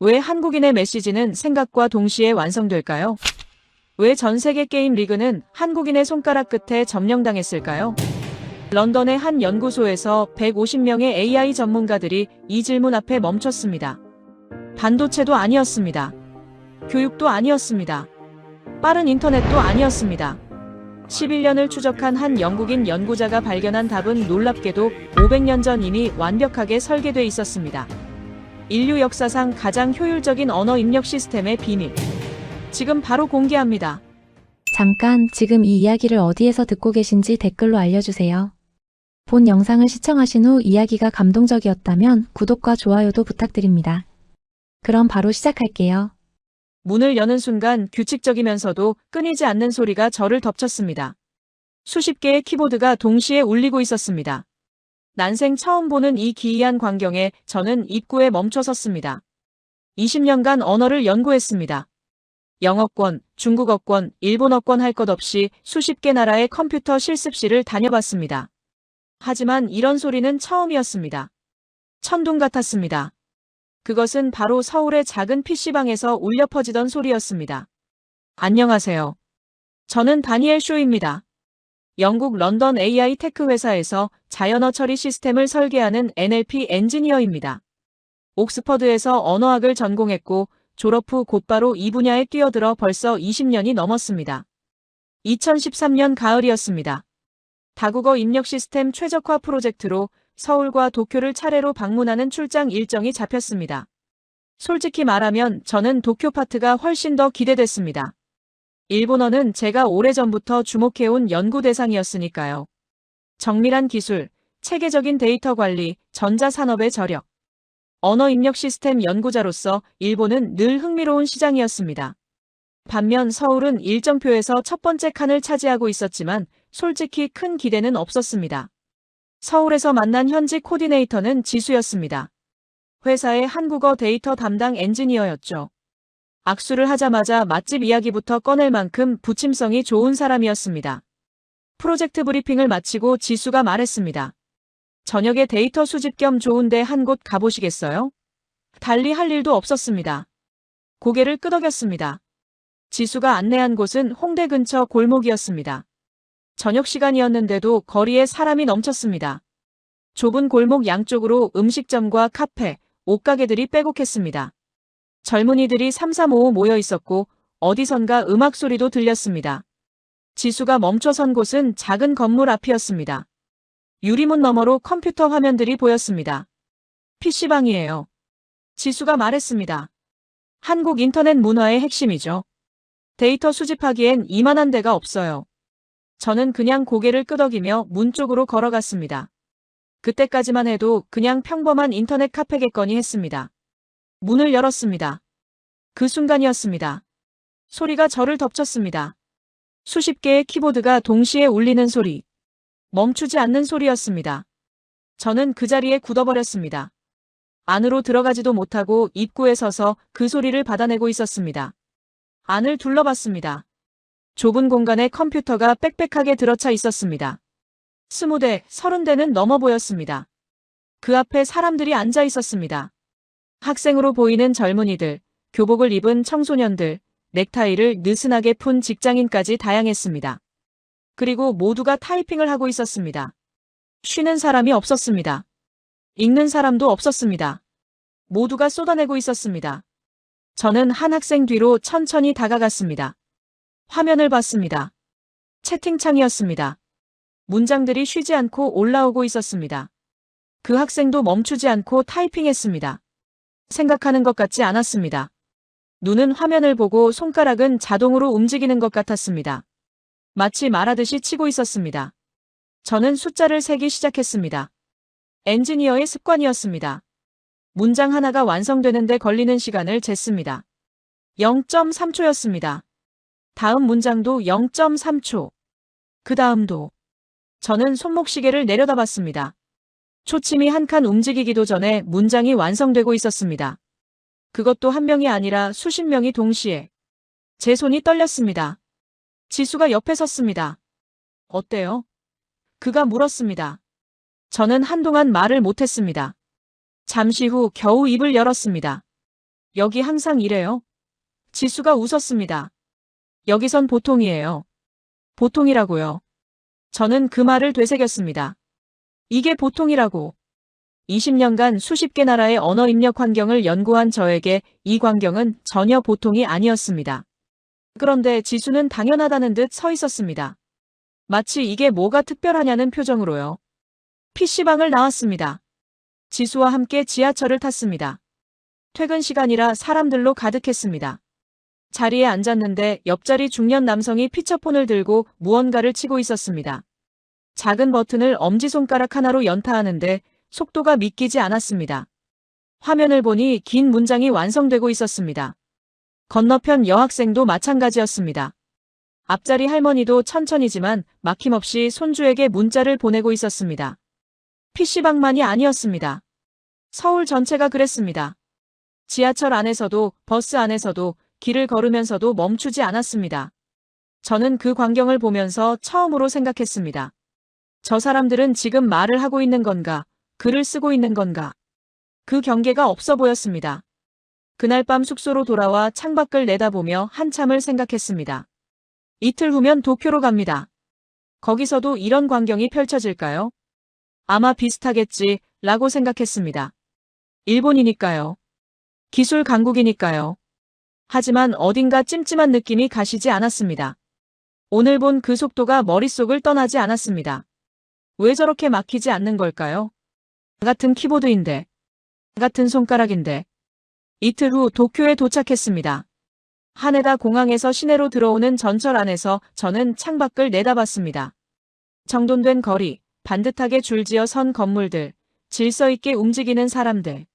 왜 한국인의 메시지는 생각과 동시에 완성될까요? 왜 전 세계 게임 리그는 한국인의 손가락 끝에 점령당했을까요? 런던의 한 연구소에서 150명의 AI 전문가들이 이 질문 앞에 멈췄습니다. 반도체도 아니었습니다. 교육도 아니었습니다. 빠른 인터넷도 아니었습니다. 11년을 추적한 한 영국인 연구자가 발견한 답은 놀랍게도 500년 전 이미 완벽하게 설계돼 있었습니다. 인류 역사상 가장 효율적인 언어 입력 시스템의 비밀. 지금 바로 공개합니다. 잠깐 지금 이 이야기를 어디에서 듣고 계신지 댓글로 알려주세요. 본 영상을 시청하신 후 이야기가 감동적이었다면 구독과 좋아요도 부탁드립니다. 그럼 바로 시작할게요. 문을 여는 순간 규칙적이면서도 끊이지 않는 소리가 저를 덮쳤습니다. 수십 개의 키보드가 동시에 울리고 있었습니다. 난생 처음 보는 이 기이한 광경에 저는 입구에 멈춰 섰습니다. 20년간 언어를 연구했습니다. 영어권, 중국어권, 일본어권 할 것 없이 수십 개 나라의 컴퓨터 실습실을 다녀봤습니다. 하지만 이런 소리는 처음이었습니다. 천둥 같았습니다. 그것은 바로 서울의 작은 PC방에서 울려 퍼지던 소리였습니다. 안녕하세요. 저는 다니엘 쇼입니다. 영국 런던 AI 테크 회사에서 자연어 처리 시스템을 설계하는 NLP 엔지니어입니다. 옥스퍼드에서 언어학을 전공했고 졸업 후 곧바로 이 분야에 뛰어들어 벌써 20년이 넘었습니다. 2013년 가을이었습니다. 다국어 입력 시스템 최적화 프로젝트로 서울과 도쿄를 차례로 방문하는 출장 일정이 잡혔습니다. 솔직히 말하면 저는 도쿄 파트가 훨씬 더 기대됐습니다. 일본어는 제가 오래전부터 주목해온 연구 대상이었으니까요. 정밀한 기술, 체계적인 데이터 관리, 전자산업의 저력. 언어 입력 시스템 연구자로서 일본은 늘 흥미로운 시장이었습니다. 반면 서울은 일정표에서 첫 번째 칸을 차지하고 있었지만 솔직히 큰 기대는 없었습니다. 서울에서 만난 현지 코디네이터는 지수였습니다. 회사의 한국어 데이터 담당 엔지니어였죠. 악수를 하자마자 맛집 이야기부터 꺼낼 만큼 부침성이 좋은 사람이었습니다. 프로젝트 브리핑을 마치고 지수가 말했습니다. 저녁에 데이터 수집 겸 좋은데 한 곳 가보시겠어요? 달리 할 일도 없었습니다. 고개를 끄덕였습니다. 지수가 안내한 곳은 홍대 근처 골목이었습니다. 저녁 시간이었는데도 거리에 사람이 넘쳤습니다. 좁은 골목 양쪽으로 음식점과 카페, 옷가게들이 빼곡했습니다. 젊은이들이 삼삼오오 모여 있었고 어디선가 음악 소리도 들렸습니다. 지수가 멈춰선 곳은 작은 건물 앞이었습니다. 유리문 너머로 컴퓨터 화면들이 보였습니다. PC방이에요. 지수가 말했습니다. 한국 인터넷 문화의 핵심이죠. 데이터 수집하기엔 이만한 데가 없어요. 저는 그냥 고개를 끄덕이며 문 쪽으로 걸어갔습니다. 그때까지만 해도 그냥 평범한 인터넷 카페겠거니 했습니다. 문을 열었습니다. 그 순간이었습니다. 소리가 저를 덮쳤습니다. 수십 개의 키보드가 동시에 울리는 소리. 멈추지 않는 소리였습니다. 저는 그 자리에 굳어버렸습니다. 안으로 들어가지도 못하고 입구에 서서 그 소리를 받아내고 있었습니다. 안을 둘러봤습니다. 좁은 공간에 컴퓨터가 빽빽하게 들어차 있었습니다. 20대, 30대는 넘어 보였습니다. 그 앞에 사람들이 앉아 있었습니다. 학생으로 보이는 젊은이들, 교복을 입은 청소년들, 넥타이를 느슨하게 푼 직장인까지 다양했습니다. 그리고 모두가 타이핑을 하고 있었습니다. 쉬는 사람이 없었습니다. 읽는 사람도 없었습니다. 모두가 쏟아내고 있었습니다. 저는 한 학생 뒤로 천천히 다가갔습니다. 화면을 봤습니다. 채팅창이었습니다. 문장들이 쉬지 않고 올라오고 있었습니다. 그 학생도 멈추지 않고 타이핑했습니다. 생각하는 것 같지 않았습니다. 눈은 화면을 보고 손가락은 자동으로 움직이는 것 같았습니다. 마치 말하듯이 치고 있었습니다. 저는 숫자를 세기 시작했습니다. 엔지니어의 습관이었습니다. 문장 하나가 완성되는데 걸리는 시간을 쟀습니다. 0.3초였습니다. 다음 문장도 0.3초. 그 다음도. 저는 손목시계를 내려다봤습니다. 초침이 한 칸 움직이기도 전에 문장이 완성되고 있었습니다. 그것도 한 명이 아니라 수십 명이 동시에. 제 손이 떨렸습니다. 지수가 옆에 섰습니다. 어때요? 그가 물었습니다. 저는 한동안 말을 못했습니다. 잠시 후 겨우 입을 열었습니다. 여기 항상 이래요. 지수가 웃었습니다. 여기선 보통이에요. 보통이라고요. 저는 그 말을 되새겼습니다. 이게 보통이라고. 20년간 수십 개 나라의 언어 입력 환경을 연구한 저에게 이 광경은 전혀 보통이 아니었습니다. 그런데 지수는 당연하다는 듯 서 있었습니다. 마치 이게 뭐가 특별하냐는 표정으로요. PC방을 나왔습니다. 지수와 함께 지하철을 탔습니다. 퇴근 시간이라 사람들로 가득했습니다. 자리에 앉았는데 옆자리 중년 남성이 피처폰을 들고 무언가를 치고 있었습니다. 작은 버튼을 엄지손가락 하나로 연타하는데 속도가 믿기지 않았습니다. 화면을 보니 긴 문장이 완성되고 있었습니다. 건너편 여학생도 마찬가지였습니다. 앞자리 할머니도 천천히지만 막힘없이 손주에게 문자를 보내고 있었습니다. PC방만이 아니었습니다. 서울 전체가 그랬습니다. 지하철 안에서도 버스 안에서도 길을 걸으면서도 멈추지 않았습니다. 저는 그 광경을 보면서 처음으로 생각했습니다. 저 사람들은 지금 말을 하고 있는 건가, 글을 쓰고 있는 건가. 그 경계가 없어 보였습니다. 그날 밤 숙소로 돌아와 창밖을 내다보며 한참을 생각했습니다. 이틀 후면 도쿄로 갑니다. 거기서도 이런 광경이 펼쳐질까요? 아마 비슷하겠지, 라고 생각했습니다. 일본이니까요. 기술 강국이니까요. 하지만 어딘가 찜찜한 느낌이 가시지 않았습니다. 오늘 본 그 속도가 머릿속을 떠나지 않았습니다. 왜 저렇게 막히지 않는 걸까요? 같은 키보드인데, 같은 손가락인데. 이틀 후 도쿄에 도착했습니다. 하네다 공항에서 시내로 들어오는 전철 안에서 저는 창밖을 내다봤습니다. 정돈된 거리, 반듯하게 줄지어 선 건물들, 질서 있게 움직이는 사람들.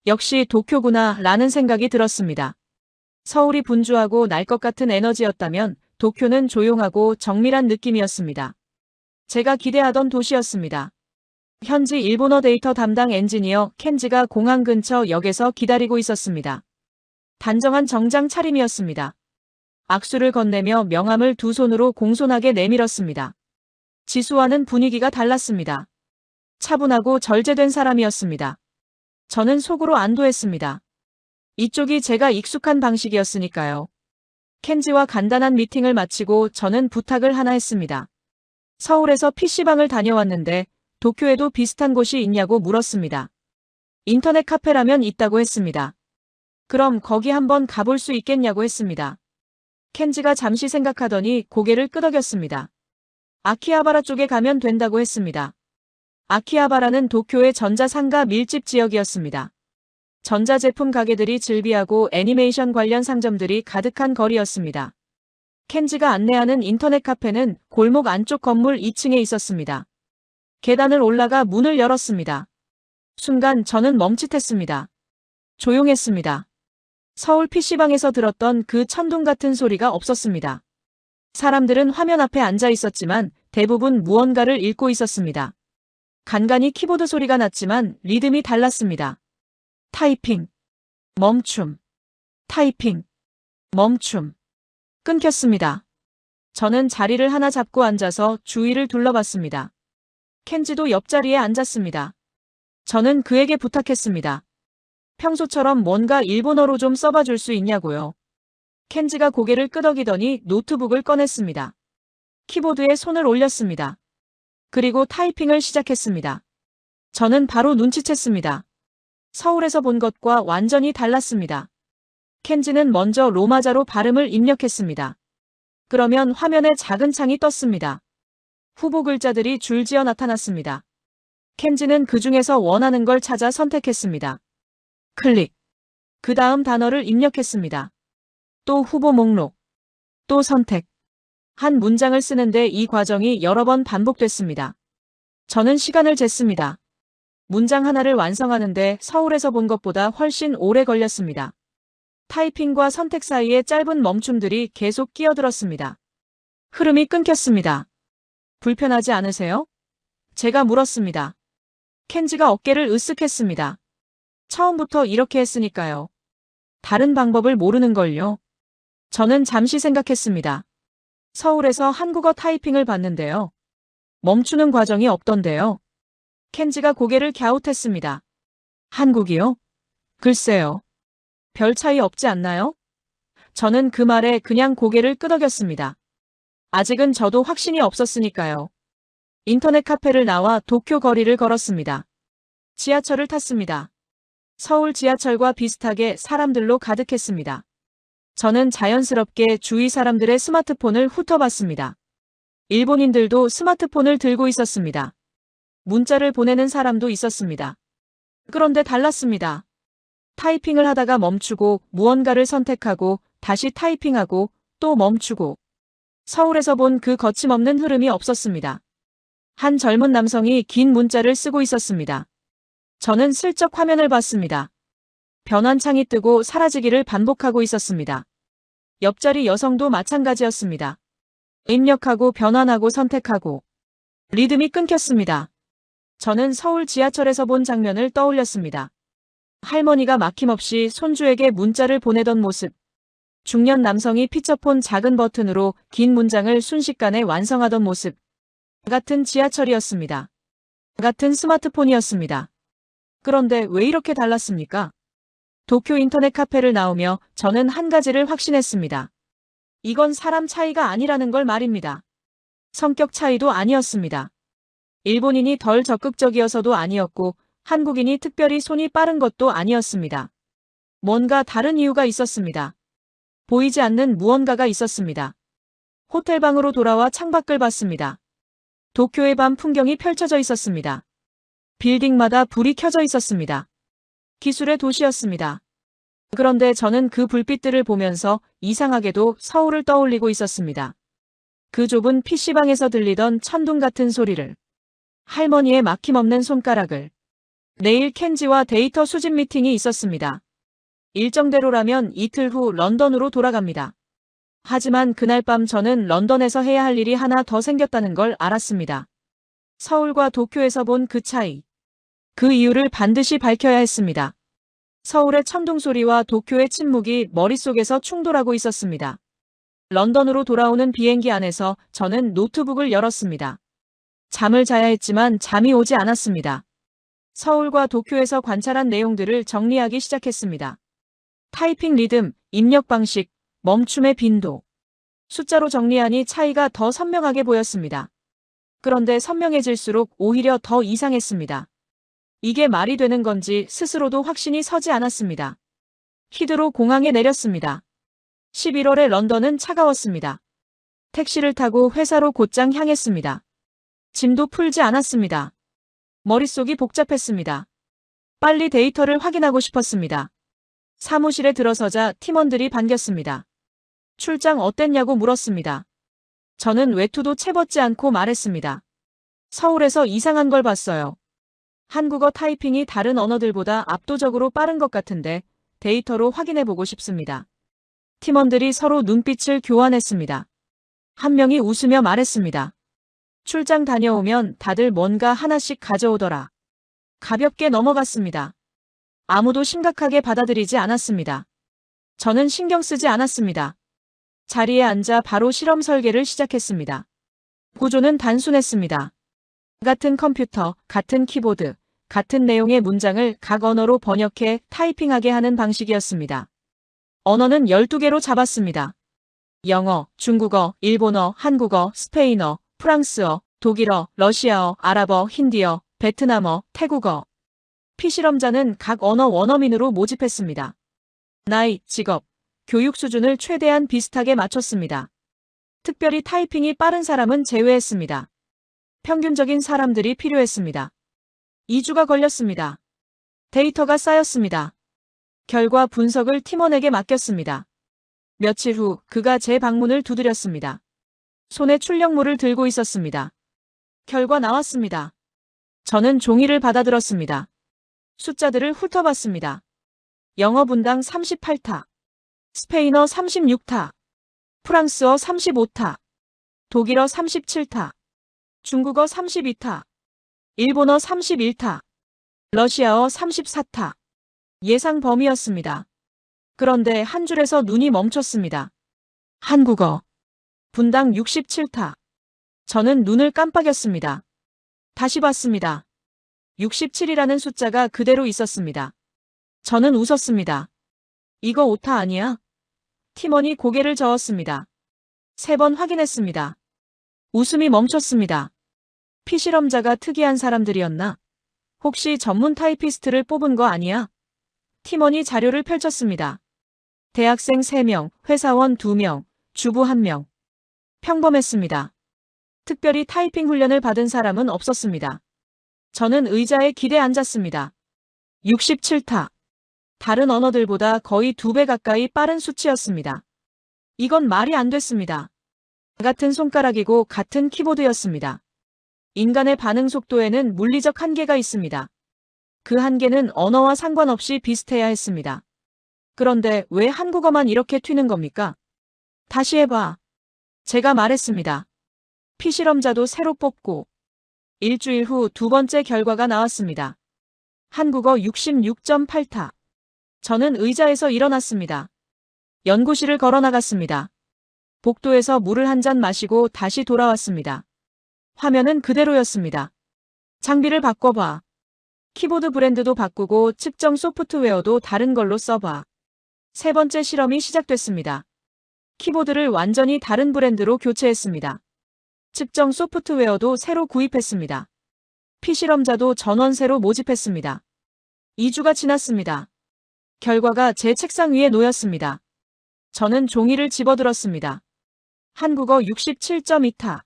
역시 도쿄구나 라는 생각이 들었습니다. 서울이 분주하고 날 것 같은 에너지였다면 도쿄는 조용하고 정밀한 느낌이었습니다. 제가 기대하던 도시였습니다. 현지 일본어 데이터 담당 엔지니어 켄지가 공항 근처 역에서 기다리고 있었습니다. 단정한 정장 차림이었습니다. 악수를 건네며 명함을 두 손으로 공손하게 내밀었습니다. 지수와는 분위기가 달랐습니다. 차분하고 절제된 사람이었습니다. 저는 속으로 안도했습니다. 이쪽이 제가 익숙한 방식이었으니까요. 켄지와 간단한 미팅을 마치고 저는 부탁을 하나 했습니다. 서울에서 PC방을 다녀왔는데 도쿄에도 비슷한 곳이 있냐고 물었습니다. 인터넷 카페라면 있다고 했습니다. 그럼 거기 한번 가볼 수 있겠냐고 했습니다. 켄지가 잠시 생각하더니 고개를 끄덕였습니다. 아키하바라 쪽에 가면 된다고 했습니다. 아키하바라는 도쿄의 전자상가 밀집 지역이었습니다. 전자제품 가게들이 즐비하고 애니메이션 관련 상점들이 가득한 거리였습니다. 켄지가 안내하는 인터넷 카페는 골목 안쪽 건물 2층에 있었습니다. 계단을 올라가 문을 열었습니다. 순간 저는 멈칫했습니다. 조용했습니다. 서울 PC방에서 들었던 그 천둥 같은 소리가 없었습니다. 사람들은 화면 앞에 앉아 있었지만 대부분 무언가를 읽고 있었습니다. 간간히 키보드 소리가 났지만 리듬이 달랐습니다. 타이핑, 멈춤, 타이핑, 멈춤. 끊겼습니다. 저는 자리를 하나 잡고 앉아서 주위를 둘러봤습니다. 켄지도 옆자리에 앉았습니다. 저는 그에게 부탁했습니다. 평소처럼 뭔가 일본어로 좀 써봐 줄 수 있냐고요. 켄지가 고개를 끄덕이더니 노트북을 꺼냈습니다. 키보드에 손을 올렸습니다. 그리고 타이핑을 시작했습니다. 저는 바로 눈치챘습니다. 서울에서 본 것과 완전히 달랐습니다. 켄지는 먼저 로마자로 발음을 입력했습니다. 그러면 화면에 작은 창이 떴습니다. 후보 글자들이 줄지어 나타났습니다. 켄지는 그 중에서 원하는 걸 찾아 선택했습니다. 클릭. 그 다음 단어를 입력했습니다. 또 후보 목록. 또 선택. 한 문장을 쓰는데 이 과정이 여러 번 반복됐습니다. 저는 시간을 쟀습니다. 문장 하나를 완성하는데 서울에서 본 것보다 훨씬 오래 걸렸습니다. 타이핑과 선택 사이에 짧은 멈춤들이 계속 끼어들었습니다. 흐름이 끊겼습니다. 불편하지 않으세요? 제가 물었습니다. 켄지가 어깨를 으쓱했습니다. 처음부터 이렇게 했으니까요. 다른 방법을 모르는걸요. 저는 잠시 생각했습니다. 서울에서 한국어 타이핑을 봤는데요. 멈추는 과정이 없던데요. 켄지가 고개를 갸웃했습니다. 한국이요? 글쎄요. 별 차이 없지 않나요? 저는 그 말에 그냥 고개를 끄덕였습니다. 아직은 저도 확신이 없었으니까요. 인터넷 카페를 나와 도쿄 거리를 걸었습니다. 지하철을 탔습니다. 서울 지하철과 비슷하게 사람들로 가득했습니다. 저는 자연스럽게 주위 사람들의 스마트폰을 훑어봤습니다. 일본인들도 스마트폰을 들고 있었습니다. 문자를 보내는 사람도 있었습니다. 그런데 달랐습니다. 타이핑을 하다가 멈추고 무언가를 선택하고 다시 타이핑하고 또 멈추고. 서울에서 본 그 거침없는 흐름이 없었습니다. 한 젊은 남성이 긴 문자를 쓰고 있었습니다. 저는 슬쩍 화면을 봤습니다. 변환창이 뜨고 사라지기를 반복하고 있었습니다. 옆자리 여성도 마찬가지였습니다. 입력하고 변환하고 선택하고. 리듬이 끊겼습니다. 저는 서울 지하철에서 본 장면을 떠올렸습니다. 할머니가 막힘없이 손주에게 문자를 보내던 모습. 중년 남성이 피처폰 작은 버튼으로 긴 문장을 순식간에 완성하던 모습. 같은 지하철이었습니다. 같은 스마트폰이었습니다. 그런데 왜 이렇게 달랐습니까? 도쿄 인터넷 카페를 나오며 저는 한 가지를 확신했습니다. 이건 사람 차이가 아니라는 걸 말입니다. 성격 차이도 아니었습니다. 일본인이 덜 적극적이어서도 아니었고 한국인이 특별히 손이 빠른 것도 아니었습니다. 뭔가 다른 이유가 있었습니다. 보이지 않는 무언가가 있었습니다. 호텔방으로 돌아와 창밖을 봤습니다. 도쿄의 밤 풍경이 펼쳐져 있었습니다. 빌딩마다 불이 켜져 있었습니다. 기술의 도시였습니다. 그런데 저는 그 불빛들을 보면서 이상하게도 서울을 떠올리고 있었습니다. 그 좁은 PC방에서 들리던 천둥 같은 소리를, 할머니의 막힘없는 손가락을. 내일 켄지와 데이터 수집 미팅이 있었습니다. 일정대로라면 이틀 후 런던으로 돌아갑니다. 하지만 그날 밤 저는 런던에서 해야 할 일이 하나 더 생겼다는 걸 알았습니다. 서울과 도쿄에서 본 그 차이. 그 이유를 반드시 밝혀야 했습니다. 서울의 천둥 소리와 도쿄의 침묵이 머릿속에서 충돌하고 있었습니다. 런던으로 돌아오는 비행기 안에서 저는 노트북을 열었습니다. 잠을 자야 했지만 잠이 오지 않았습니다. 서울과 도쿄에서 관찰한 내용들을 정리하기 시작했습니다. 타이핑 리듬, 입력 방식, 멈춤의 빈도. 숫자로 정리하니 차이가 더 선명하게 보였습니다. 그런데 선명해질수록 오히려 더 이상했습니다. 이게 말이 되는 건지 스스로도 확신이 서지 않았습니다. 히드로 공항에 내렸습니다. 11월에 런던은 차가웠습니다. 택시를 타고 회사로 곧장 향했습니다. 짐도 풀지 않았습니다. 머릿속이 복잡했습니다. 빨리 데이터를 확인하고 싶었습니다. 사무실에 들어서자 팀원들이 반겼습니다. 출장 어땠냐고 물었습니다. 저는 외투도 채벗지 않고 말했습니다. 서울에서 이상한 걸 봤어요. 한국어 타이핑이 다른 언어들보다 압도적으로 빠른 것 같은데 데이터로 확인해보고 싶습니다. 팀원들이 서로 눈빛을 교환했습니다. 한 명이 웃으며 말했습니다. 출장 다녀오면 다들 뭔가 하나씩 가져오더라. 가볍게 넘어갔습니다. 아무도 심각하게 받아들이지 않았습니다. 저는 신경 쓰지 않았습니다. 자리에 앉아 바로 실험 설계를 시작했습니다. 구조는 단순했습니다. 같은 컴퓨터, 같은 키보드, 같은 내용의 문장을 각 언어로 번역해 타이핑하게 하는 방식이었습니다. 언어는 12개로 잡았습니다. 영어, 중국어, 일본어, 한국어, 스페인어, 프랑스어, 독일어, 러시아어, 아랍어, 힌디어, 베트남어, 태국어. 피실험자는 각 언어 원어민으로 모집했습니다. 나이, 직업, 교육 수준을 최대한 비슷하게 맞췄습니다. 특별히 타이핑이 빠른 사람은 제외했습니다. 평균적인 사람들이 필요했습니다. 2주가 걸렸습니다. 데이터가 쌓였습니다. 결과 분석을 팀원에게 맡겼습니다. 며칠 후 그가 제 방문을 두드렸습니다. 손에 출력물을 들고 있었습니다. 결과 나왔습니다. 저는 종이를 받아들었습니다. 숫자들을 훑어봤습니다. 영어 분당 38타, 스페인어 36타, 프랑스어 35타, 독일어 37타, 중국어 32타, 일본어 31타, 러시아어 34타. 예상 범위였습니다. 그런데 한 줄에서 눈이 멈췄습니다. 한국어. 분당 67타. 저는 눈을 깜빡였습니다. 다시 봤습니다. 67이라는 숫자가 그대로 있었습니다. 저는 웃었습니다. 이거 오타 아니야? 팀원이 고개를 저었습니다. 3번 확인했습니다. 웃음이 멈췄습니다. 피실험자가 특이한 사람들이었나? 혹시 전문 타이피스트를 뽑은 거 아니야? 팀원이 자료를 펼쳤습니다. 대학생 3명, 회사원 2명, 주부 1명. 평범했습니다. 특별히 타이핑 훈련을 받은 사람은 없었습니다. 저는 의자에 기대 앉았습니다. 67타. 다른 언어들보다 거의 2배 가까이 빠른 수치였습니다. 이건 말이 안 됐습니다. 같은 손가락이고 같은 키보드였습니다. 인간의 반응 속도에는 물리적 한계가 있습니다. 그 한계는 언어와 상관없이 비슷해야 했습니다. 그런데 왜 한국어만 이렇게 튀는 겁니까? 다시 해봐. 제가 말했습니다. 피실험자도 새로 뽑고 일주일 후 2번째 결과가 나왔습니다. 한국어 66.8타. 저는 의자에서 일어났습니다. 연구실을 걸어 나갔습니다. 복도에서 물을 한 잔 마시고 다시 돌아왔습니다. 화면은 그대로였습니다. 장비를 바꿔봐. 키보드 브랜드도 바꾸고 측정 소프트웨어도 다른 걸로 써봐. 3번째 실험이 시작됐습니다. 키보드를 완전히 다른 브랜드로 교체했습니다. 측정 소프트웨어도 새로 구입했습니다. 피실험자도 전원 새로 모집했습니다. 2주가 지났습니다. 결과가 제 책상 위에 놓였습니다. 저는 종이를 집어들었습니다. 한국어 67.2타.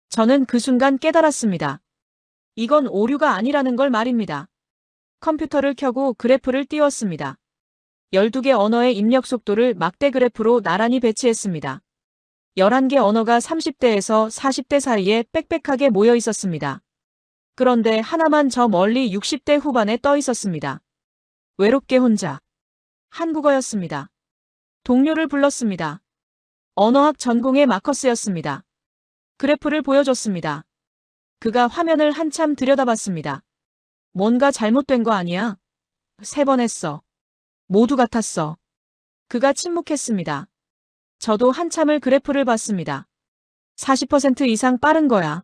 저는 그 순간 깨달았습니다. 이건 오류가 아니라는 걸 말입니다. 컴퓨터를 켜고 그래프를 띄웠습니다. 12개 언어의 입력 속도를 막대 그래프로 나란히 배치했습니다. 11개 언어가 30대에서 40대 사이에 빽빽하게 모여 있었습니다. 그런데 하나만 저 멀리 60대 후반에 떠 있었습니다. 외롭게 혼자. 한국어였습니다. 동료를 불렀습니다. 언어학 전공의 마커스였습니다. 그래프를 보여줬습니다. 그가 화면을 한참 들여다봤습니다. 뭔가 잘못된 거 아니야? 3번 했어. 모두 같았어. 그가 침묵했습니다. 저도 한참을 그래프를 봤습니다. 40% 이상 빠른 거야.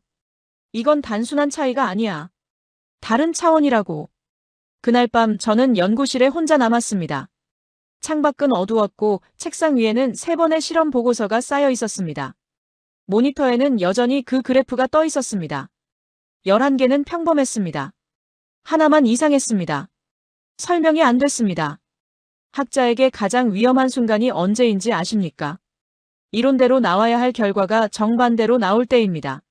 이건 단순한 차이가 아니야. 다른 차원이라고. 그날 밤 저는 연구실에 혼자 남았습니다. 창밖은 어두웠고 책상 위에는 3번의 실험 보고서가 쌓여 있었습니다. 모니터에는 여전히 그 그래프가 떠 있었습니다. 11개는 평범했습니다. 하나만 이상했습니다. 설명이 안 됐습니다. 학자에게 가장 위험한 순간이 언제인지 아십니까? 이론대로 나와야 할 결과가 정반대로 나올 때입니다.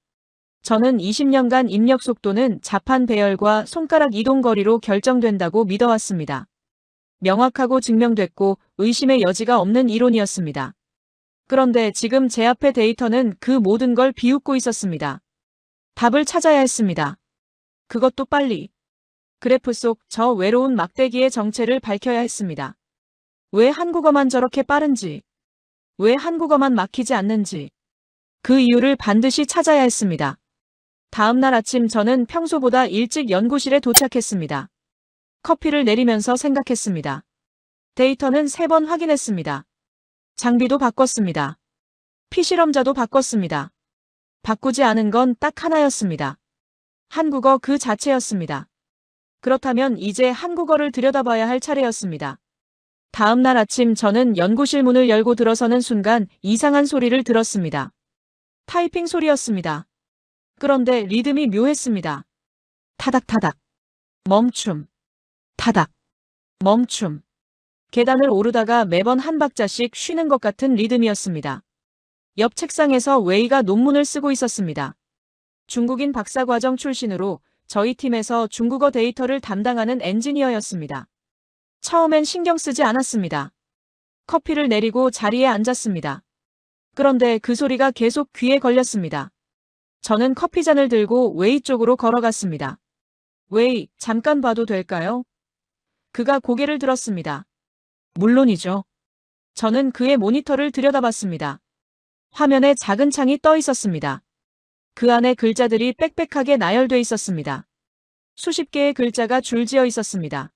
저는 20년간 입력 속도는 자판 배열과 손가락 이동 거리로 결정된다고 믿어왔습니다. 명확하고 증명됐고 의심의 여지가 없는 이론이었습니다. 그런데 지금 제 앞의 데이터는 그 모든 걸 비웃고 있었습니다. 답을 찾아야 했습니다. 그것도 빨리. 그래프 속 저 외로운 막대기의 정체를 밝혀야 했습니다. 왜 한국어만 저렇게 빠른지, 왜 한국어만 막히지 않는지, 그 이유를 반드시 찾아야 했습니다. 다음 날 아침 저는 평소보다 일찍 연구실에 도착했습니다. 커피를 내리면서 생각했습니다. 데이터는 3번 확인했습니다. 장비도 바꿨습니다. 피실험자도 바꿨습니다. 바꾸지 않은 건 딱 하나였습니다. 한국어 그 자체였습니다. 그렇다면 이제 한국어를 들여다봐야 할 차례였습니다. 다음 날 아침 저는 연구실 문을 열고 들어서는 순간 이상한 소리를 들었습니다. 타이핑 소리였습니다. 그런데 리듬이 묘했습니다. 타닥타닥. 멈춤. 타닥. 멈춤. 계단을 오르다가 매번 한 박자씩 쉬는 것 같은 리듬이었습니다. 옆 책상에서 웨이가 논문을 쓰고 있었습니다. 중국인 박사과정 출신으로 저희 팀에서 중국어 데이터를 담당하는 엔지니어였습니다. 처음엔 신경 쓰지 않았습니다. 커피를 내리고 자리에 앉았습니다. 그런데 그 소리가 계속 귀에 걸렸습니다. 저는 커피잔을 들고 웨이 쪽으로 걸어갔습니다. 웨이, 잠깐 봐도 될까요? 그가 고개를 들었습니다. 물론이죠. 저는 그의 모니터를 들여다봤습니다. 화면에 작은 창이 떠 있었습니다. 그 안에 글자들이 빽빽하게 나열돼 있었습니다. 수십 개의 글자가 줄지어 있었습니다.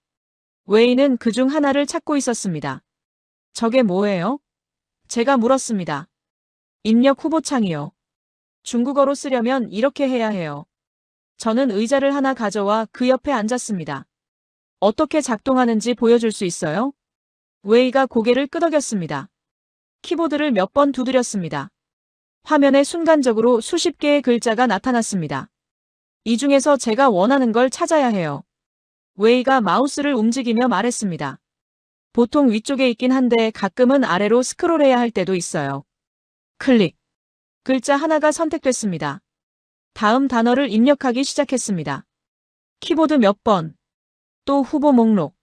웨이는 그중 하나를 찾고 있었습니다. 저게 뭐예요? 제가 물었습니다. 입력 후보창이요. 중국어로 쓰려면 이렇게 해야 해요. 저는 의자를 하나 가져와 그 옆에 앉았습니다. 어떻게 작동하는지 보여줄 수 있어요? 웨이가 고개를 끄덕였습니다. 키보드를 몇 번 두드렸습니다. 화면에 순간적으로 수십 개의 글자가 나타났습니다. 이 중에서 제가 원하는 걸 찾아야 해요. 웨이가 마우스를 움직이며 말했습니다. 보통 위쪽에 있긴 한데 가끔은 아래로 스크롤해야 할 때도 있어요. 클릭. 글자 하나가 선택됐습니다. 다음 단어를 입력하기 시작했습니다. 키보드 몇 번. 또 후보 목록.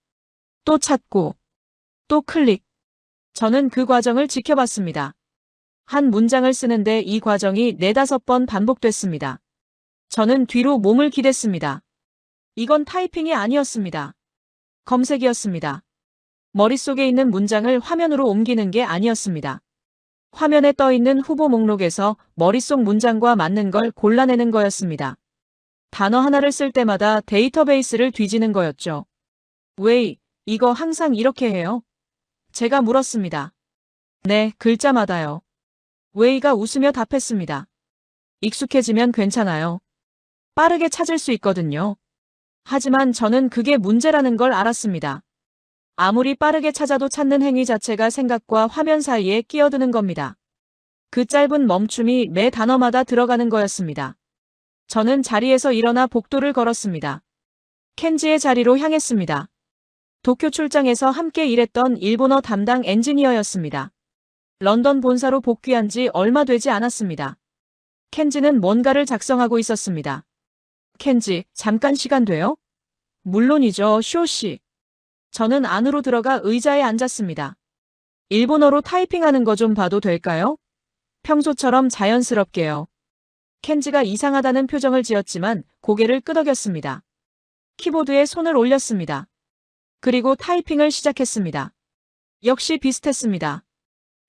또 찾고. 또 클릭. 저는 그 과정을 지켜봤습니다. 한 문장을 쓰는데 이 과정이 4~5번 반복됐습니다. 저는 뒤로 몸을 기댔습니다. 이건 타이핑이 아니었습니다. 검색이었습니다. 머릿속에 있는 문장을 화면으로 옮기는 게 아니었습니다. 화면에 떠 있는 후보 목록에서 머릿속 문장과 맞는 걸 골라내는 거였습니다. 단어 하나를 쓸 때마다 데이터베이스를 뒤지는 거였죠. 웨이, 이거 항상 이렇게 해요? 제가 물었습니다. 네, 글자마다요. 웨이가 웃으며 답했습니다. 익숙해지면 괜찮아요. 빠르게 찾을 수 있거든요. 하지만 저는 그게 문제라는 걸 알았습니다. 아무리 빠르게 찾아도 찾는 행위 자체가 생각과 화면 사이에 끼어드는 겁니다. 그 짧은 멈춤이 매 단어마다 들어가는 거였습니다. 저는 자리에서 일어나 복도를 걸었습니다. 켄지의 자리로 향했습니다. 도쿄 출장에서 함께 일했던 일본어 담당 엔지니어였습니다. 런던 본사로 복귀한 지 얼마 되지 않았습니다. 켄지는 뭔가를 작성하고 있었습니다. 켄지, 잠깐 시간 돼요? 물론이죠, 쇼씨. 저는 안으로 들어가 의자에 앉았습니다. 일본어로 타이핑하는 거 좀 봐도 될까요? 평소처럼 자연스럽게요. 켄지가 이상하다는 표정을 지었지만 고개를 끄덕였습니다. 키보드에 손을 올렸습니다. 그리고 타이핑을 시작했습니다. 역시 비슷했습니다.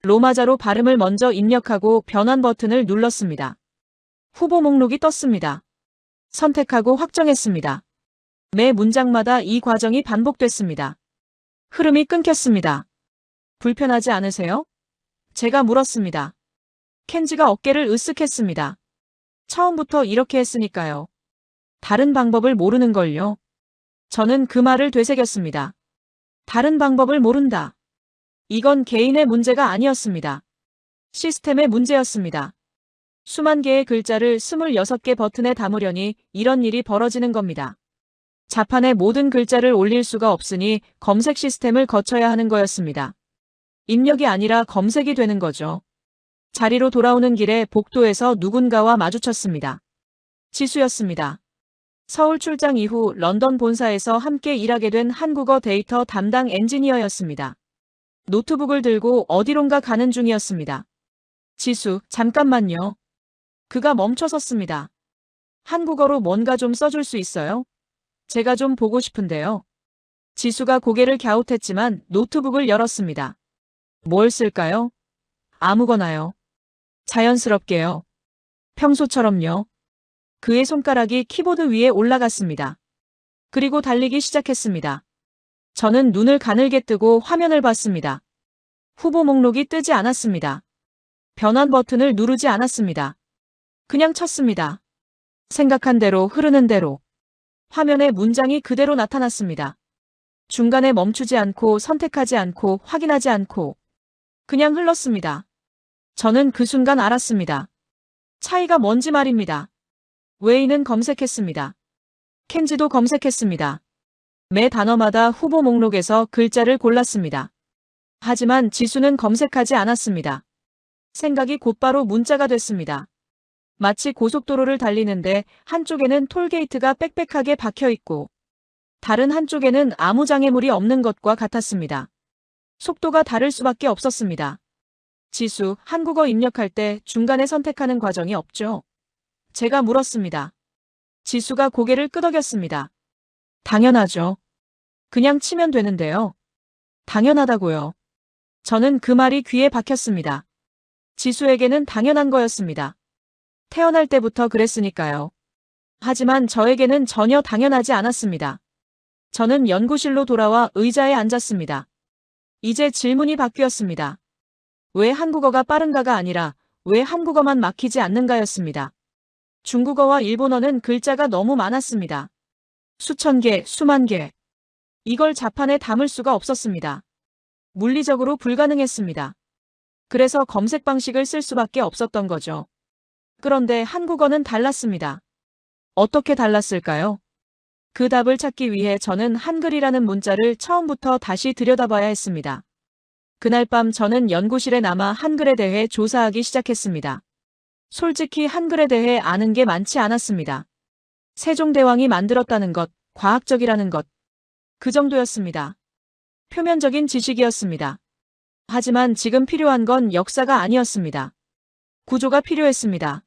로마자로 발음을 먼저 입력하고 변환 버튼을 눌렀습니다. 후보 목록이 떴습니다. 선택하고 확정했습니다. 매 문장마다 이 과정이 반복됐습니다. 흐름이 끊겼습니다. 불편하지 않으세요? 제가 물었습니다. 켄지가 어깨를 으쓱했습니다. 처음부터 이렇게 했으니까요. 다른 방법을 모르는걸요. 저는 그 말을 되새겼습니다. 다른 방법을 모른다. 이건 개인의 문제가 아니었습니다. 시스템의 문제였습니다. 수만 개의 글자를 26개 버튼에 담으려니 이런 일이 벌어지는 겁니다. 자판에 모든 글자를 올릴 수가 없으니 검색 시스템을 거쳐야 하는 거였습니다. 입력이 아니라 검색이 되는 거죠. 자리로 돌아오는 길에 복도에서 누군가와 마주쳤습니다. 지수였습니다. 서울 출장 이후 런던 본사에서 함께 일하게 된 한국어 데이터 담당 엔지니어였습니다. 노트북을 들고 어디론가 가는 중이었습니다. 지수, 잠깐만요. 그가 멈춰섰습니다. 한국어로 뭔가 좀 써줄 수 있어요? 제가 좀 보고 싶은데요. 지수가 고개를 갸웃했지만 노트북을 열었습니다. 뭘 쓸까요? 아무거나요. 자연스럽게요. 평소처럼요. 그의 손가락이 키보드 위에 올라갔습니다. 그리고 달리기 시작했습니다. 저는 눈을 가늘게 뜨고 화면을 봤습니다. 후보 목록이 뜨지 않았습니다. 변환 버튼을 누르지 않았습니다. 그냥 쳤습니다. 생각한 대로 흐르는 대로. 화면에 문장이 그대로 나타났습니다. 중간에 멈추지 않고 선택하지 않고 확인하지 않고 그냥 흘렀습니다. 저는 그 순간 알았습니다. 차이가 뭔지 말입니다. 웨이는 검색했습니다. 켄지도 검색했습니다. 매 단어마다 후보 목록에서 글자를 골랐습니다. 하지만 지수는 검색하지 않았습니다. 생각이 곧바로 문자가 됐습니다. 마치 고속도로를 달리는데 한쪽에는 톨게이트가 빽빽하게 박혀 있고 다른 한쪽에는 아무 장애물이 없는 것과 같았습니다. 속도가 다를 수밖에 없었습니다. 지수, 한국어 입력할 때 중간에 선택하는 과정이 없죠? 제가 물었습니다. 지수가 고개를 끄덕였습니다. 당연하죠. 그냥 치면 되는데요. 당연하다고요. 저는 그 말이 귀에 박혔습니다. 지수에게는 당연한 거였습니다. 태어날 때부터 그랬으니까요. 하지만 저에게는 전혀 당연하지 않았습니다. 저는 연구실로 돌아와 의자에 앉았습니다. 이제 질문이 바뀌었습니다. 왜 한국어가 빠른가가 아니라 왜 한국어만 막히지 않는가였습니다. 중국어와 일본어는 글자가 너무 많았습니다. 수천 개, 수만 개. 이걸 자판에 담을 수가 없었습니다. 물리적으로 불가능했습니다. 그래서 검색 방식을 쓸 수밖에 없었던 거죠. 그런데 한국어는 달랐습니다. 어떻게 달랐을까요? 그 답을 찾기 위해 저는 한글이라는 문자를 처음부터 다시 들여다봐야 했습니다. 그날 밤 저는 연구실에 남아 한글에 대해 조사하기 시작했습니다. 솔직히 한글에 대해 아는 게 많지 않았습니다. 세종대왕이 만들었다는 것, 과학적이라는 것, 그 정도였습니다. 표면적인 지식이었습니다. 하지만 지금 필요한 건 역사가 아니었습니다. 구조가 필요했습니다.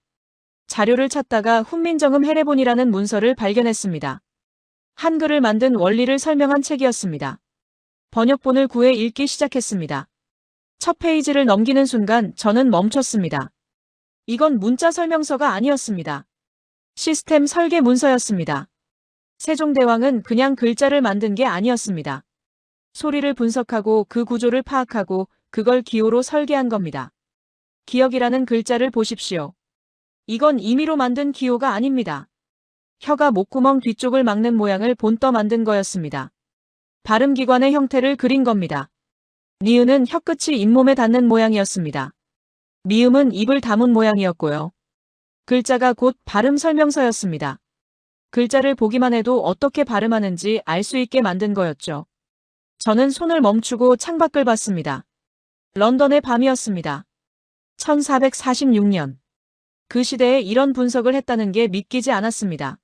자료를 찾다가 훈민정음 해례본이라는 문서를 발견했습니다. 한글을 만든 원리를 설명한 책이었습니다. 번역본을 구해 읽기 시작했습니다. 첫 페이지를 넘기는 순간 저는 멈췄습니다. 이건 문자 설명서가 아니었습니다. 시스템 설계 문서였습니다. 세종대왕은 그냥 글자를 만든 게 아니었습니다. 소리를 분석하고 그 구조를 파악하고 그걸 기호로 설계한 겁니다. 기억이라는 글자를 보십시오. 이건 임의로 만든 기호가 아닙니다. 혀가 목구멍 뒤쪽을 막는 모양을 본떠 만든 거였습니다. 발음기관의 형태를 그린 겁니다. 니은은 혀끝이 잇몸에 닿는 모양이었습니다. 미음은 입을 다문 모양이었고요. 글자가 곧 발음 설명서였습니다. 글자를 보기만 해도 어떻게 발음하는지 알 수 있게 만든 거였죠. 저는 손을 멈추고 창밖을 봤습니다. 런던의 밤이었습니다. 1446년. 그 시대에 이런 분석을 했다는 게 믿기지 않았습니다.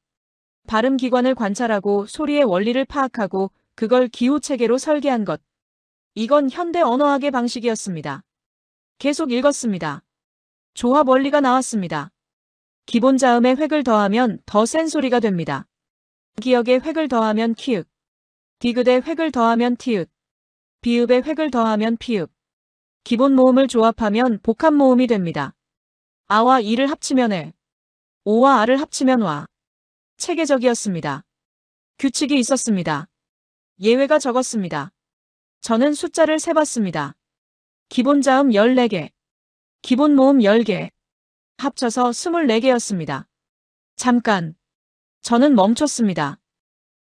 발음 기관을 관찰하고 소리의 원리를 파악하고 그걸 기호체계로 설계한 것. 이건 현대 언어학의 방식이었습니다. 계속 읽었습니다. 조합 원리가 나왔습니다. 기본 자음에 획을 더하면 더 센 소리가 됩니다. 기역에 획을 더하면 키읔, 디귿에 획을 더하면 티읕, 비읍에 획을 더하면 피읕. 기본 모음을 조합하면 복합 모음이 됩니다. 아와 이를 합치면 에, 오와 아를 합치면 와. 체계적이었습니다. 규칙이 있었습니다. 예외가 적었습니다. 저는 숫자를 세봤습니다. 기본 자음 14개, 기본 모음 10개, 합쳐서 24개였습니다. 잠깐. 저는 멈췄습니다.